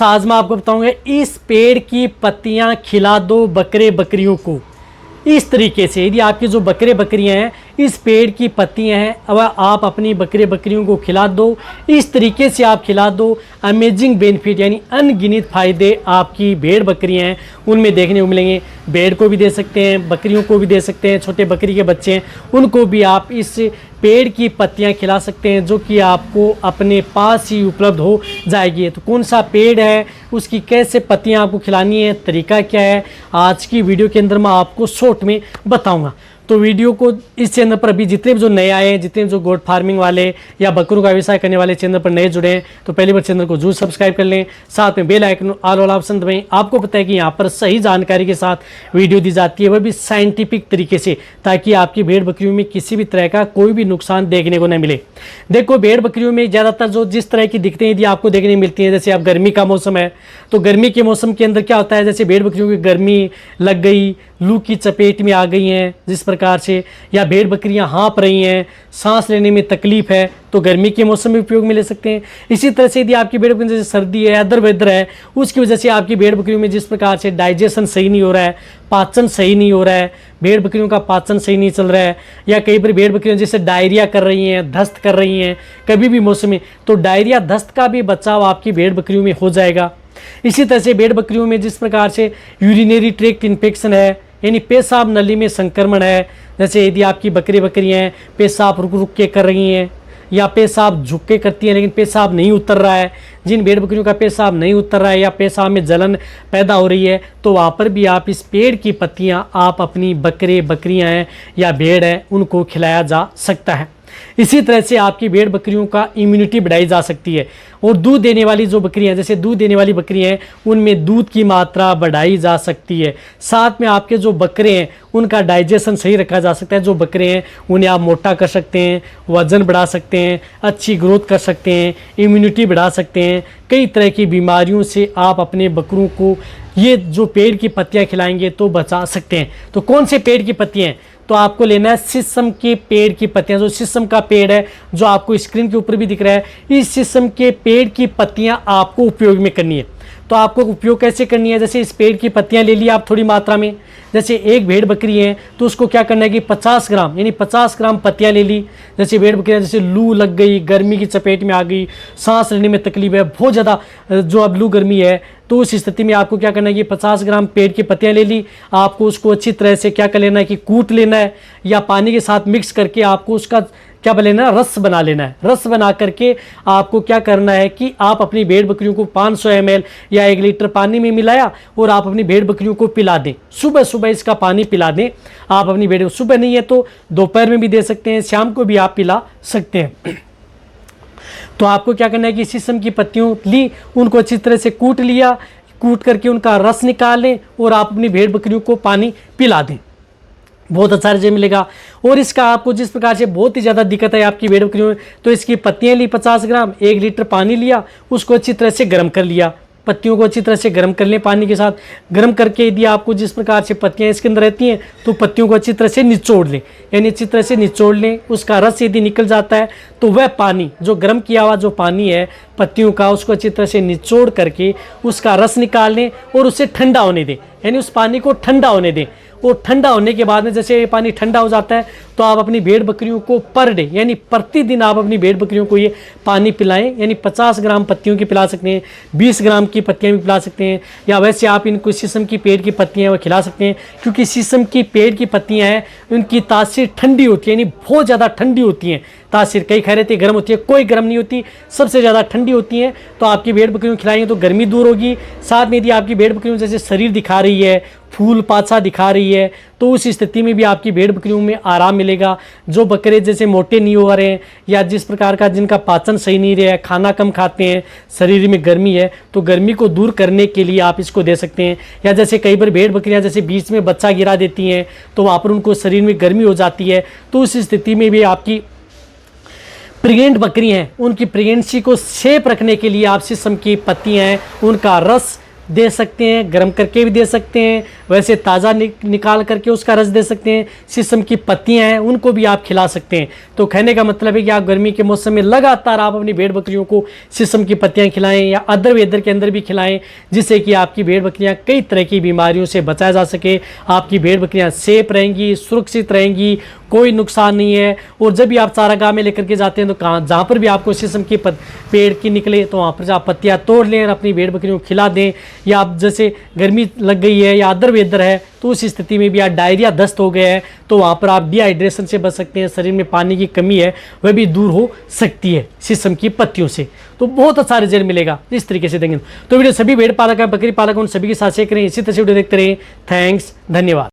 Friends, आज मैं आपको बताऊंगा इस पेड़ की पत्तियां खिला दो बकरे बकरियों को। इस तरीके से यदि आपकी जो बकरे बकरियां हैं, इस पेड़ की पत्तियां हैं, अब आप अपनी बकरे बकरियों को खिला दो। इस तरीके से आप खिला दो, अमेजिंग बेनिफिट यानी अनगिनत फ़ायदे आपकी भेड़ बकरियां हैं उनमें देखने को मिलेंगे। भेड़ को भी दे सकते हैं, बकरियों को भी दे सकते हैं, छोटे बकरी के बच्चे हैं उनको भी आप इस पेड़ की पत्तियां खिला सकते हैं, जो कि आपको अपने पास ही उपलब्ध हो जाएगी। तो कौन सा पेड़ है, उसकी कैसे पत्तियां आपको खिलानी है, तरीका क्या है, आज की वीडियो के अंदर मैं आपको शॉर्ट में बताऊंगा। तो वीडियो को इस चैनल पर अभी जितने भी जो नए आए हैं, जितने भी जो गोट फार्मिंग वाले या बकरों का व्यवसाय करने वाले चैनल पर नए जुड़े हैं, तो पहली बार चैनल को जरूर सब्सक्राइब कर लें, साथ में बेल आइकन ऑल वाला ऑप्शन दबाएं। आपको पता है कि यहाँ पर सही जानकारी के साथ वीडियो दी जाती है, वह भी साइंटिफिक तरीके से, ताकि आपकी भेड़ बकरियों में किसी भी तरह का कोई भी नुकसान देखने को न मिले। देखो, भेड़ बकरियों में ज़्यादातर जो जिस तरह की दिक्कतें यदि आपको देखने मिलती हैं, जैसे अब गर्मी का मौसम है, तो गर्मी के मौसम के अंदर क्या होता है, जैसे भेड़ बकरियों की गर्मी लग गई, लू की चपेट में आ गई हैं जिस प्रकार से, या भेड़ बकरियां हाँप रही हैं, सांस लेने में तकलीफ है, तो गर्मी के मौसम में उपयोग में ले सकते हैं। इसी तरह से यदि आपकी भेड़ बकरी जैसे सर्दी है, अदर वेदर है, उसकी वजह से आपकी भेड़ बकरियों में जिस प्रकार से डाइजेशन सही नहीं हो रहा है, पाचन सही नहीं हो रहा है, भेड़ बकरियों का पाचन सही नहीं चल रहा है, या कई बार भेड़ बकरियां जैसे डायरिया कर रही हैं, दस्त कर रही हैं कभी भी मौसम में, तो डायरिया दस्त का भी बचाव आपकी भेड़ बकरियों में हो जाएगा। इसी तरह से भेड़ बकरियों में जिस प्रकार से यूरिनरी ट्रैक्ट इन्फेक्शन है, यानी पेशाब नली में संक्रमण है, जैसे यदि आपकी बकरियां हैं पेशाब रुक रुक के कर रही हैं, या पेशाब झुक के करती हैं लेकिन पेशाब नहीं उतर रहा है, जिन भेड़ बकरियों का पेशाब नहीं उतर रहा है या पेशाब में जलन पैदा हो रही है, तो वहाँ पर भी आप इस पेड़ की पत्तियाँ आप अपनी बकरियाँ हैं या भेड़ हैं उनको खिलाया जा सकता है। इसी तरह से आपकी भेड़ बकरियों का इम्यूनिटी बढ़ाई जा सकती है, और दूध देने वाली जो बकरियां, जैसे दूध देने वाली बकरियां हैं, उनमें दूध की मात्रा बढ़ाई जा सकती है। साथ में आपके जो बकरे हैं उनका डाइजेशन सही रखा जा सकता है। जो बकरे हैं उन्हें आप मोटा कर सकते हैं, वजन बढ़ा सकते हैं, अच्छी ग्रोथ कर सकते हैं, इम्यूनिटी बढ़ा सकते हैं। कई तरह की बीमारियों से आप अपने बकरों को ये जो पेड़ की पत्तियाँ खिलाएंगे तो बचा सकते हैं। तो कौन से पेड़ की पत्तियाँ हैं, तो आपको लेना है शीशम के पेड़ की पत्तियां। जो शीशम का पेड़ है, जो आपको स्क्रीन के ऊपर भी दिख रहा है, इस शीशम के पेड़ की पत्तियां आपको उपयोग में करनी है। तो आपको उपयोग कैसे करनी है, जैसे इस पेड़ की पत्तियां ले ली आप थोड़ी मात्रा में, जैसे एक भेड़ बकरी है तो उसको क्या करना है कि 50 ग्राम यानी 50 ग्राम पत्तियां ले ली। जैसे भेड़ बकरियां जैसे लू लग गई, गर्मी की चपेट में आ गई, सांस लेने में तकलीफ है, बहुत ज़्यादा जो अब लू गर्मी है, तो उस स्थिति में आपको क्या करना है कि 50 ग्राम पेड़ की पत्तियां ले ली, आपको उसको अच्छी तरह से क्या कर लेना है कि कूट लेना है, या पानी के साथ मिक्स करके आपको उसका क्या लेना है, रस बना लेना है। रस बना करके आपको क्या करना है कि आप अपनी भेड़ बकरियों को 500 ml या 1 लीटर पानी में मिलाया और आप अपनी भेड़ बकरियों को पिला दें। सुबह सुबह इसका पानी पिला दें आप अपनी भेड़, सुबह नहीं है तो दोपहर में भी दे सकते हैं, शाम को भी आप पिला सकते हैं। तो आपको क्या करना है कि शीशम की पत्तियों ली, उनको अच्छी तरह से कूट लिया, कूट करके उनका रस निकाल लें और आप अपनी भेड़ बकरियों को पानी पिला दें, बहुत अच्छा रिजल्ट मिलेगा। और इसका आपको जिस प्रकार से बहुत ही ज़्यादा दिक्कत है आपकी भेड़ बकरियों में, तो इसकी पत्तियां ली 50 ग्राम, 1 लीटर पानी लिया, उसको अच्छी तरह से गर्म कर लिया, पत्तियों को अच्छी तरह से गर्म कर लें पानी के साथ। गर्म करके यदि आपको जिस प्रकार से पत्तियां इसके अंदर रहती हैं, तो पत्तियों को अच्छी तरह से निचोड़ लें, यानी अच्छी तरह से निचोड़ लें। उसका रस यदि निकल जाता है तो वह पानी, जो गर्म किया हुआ जो पानी है पत्तियों का, उसको अच्छी तरह से निचोड़ करके उसका रस निकाल लें और उसे ठंडा होने दें, यानी उस पानी को ठंडा होने दें। और ठंडा होने के बाद में जैसे ये पानी ठंडा हो जाता है, तो आप अपनी भेड़ बकरियों को पर डे यानी प्रतिदिन आप अपनी भेड़ बकरियों को ये पानी पिलाएं। यानी 50 ग्राम पत्तियों की पिला सकते हैं, 20 ग्राम की पत्तियां भी पिला सकते हैं, या वैसे आप इनको शीशम की पेड़ की पत्तियां वो खिला सकते हैं, क्योंकि शीशम की पेड़ की पत्तियां हैं उनकी तासीर ठंडी होती है, यानी बहुत ज़्यादा ठंडी होती हैं तासीर। कई खा रहे थे गर्म होती है, कोई गर्म नहीं होती, सबसे ज़्यादा ठंडी होती हैं। तो आपकी भेड़ बकरियों खिलाएंगे तो गर्मी दूर होगी। साथ में यदि आपकी भेड़ बकरियों जैसे शरीर दिखा रही है, फूल पाछा दिखा रही है, तो उस स्थिति में भी आपकी भेड़ बकरियों में आराम मिलेगा। जो बकरे जैसे मोटे नहीं हो रहे हैं, या जिस प्रकार का जिनका पाचन सही नहीं रहा है, खाना कम खाते हैं, शरीर में गर्मी है, तो गर्मी को दूर करने के लिए आप इसको दे सकते हैं। या जैसे कई बार भेड़ बकरियां जैसे बीच में बच्चा गिरा देती हैं, तो वहाँ पर उनको शरीर में गर्मी हो जाती है, तो उस स्थिति में भी आपकी प्रेग्नेंट बकरी हैं उनकी प्रेगनेंसी को सेफ रखने के लिए आप शीशम की पत्तियां हैं उनका रस दे सकते हैं, गर्म करके भी दे सकते हैं, वैसे ताज़ा निकाल करके उसका रस दे सकते हैं। शीशम की पत्तियां हैं उनको भी आप खिला सकते हैं। तो कहने का मतलब है कि आप गर्मी के मौसम में लगातार आप अपनी भेड़ बकरियों को शीशम की पत्तियां खिलाएं या अदर वेदर के अंदर भी खिलाएं, जिससे कि आपकी भेड़ बकरियां कई तरह की बीमारियों से बचाया जा सके। आपकी भेड़ बकरियां सेफ रहेंगी, सुरक्षित रहेंगी, कोई नुकसान नहीं है। और जब भी आप चारागाह में लेकर के जाते हैं तो कहाँ जहाँ पर भी आपको शीशम की पेड़ की निकले तो वहाँ पर आप पत्तियाँ तोड़ लें और अपनी भेड़ बकरियों को खिला दें। या आप जैसे गर्मी लग गई है या अदर वेदर है तो उस स्थिति में भी आप डायरिया दस्त हो गया है तो वहाँ पर आप डिहाइड्रेशन से बच सकते हैं। शरीर में पानी की कमी है वह भी दूर हो सकती है शीशम की पत्तियों से। तो बहुत अच्छा रिजल्ट मिलेगा इस तरीके से देंगे। तो वीडियो सभी भेड़ पालक है, बकरी पालक, उन सभी के साथ शेयर करें। इसी तरह से वीडियो देखते रहे। थैंक्स, धन्यवाद।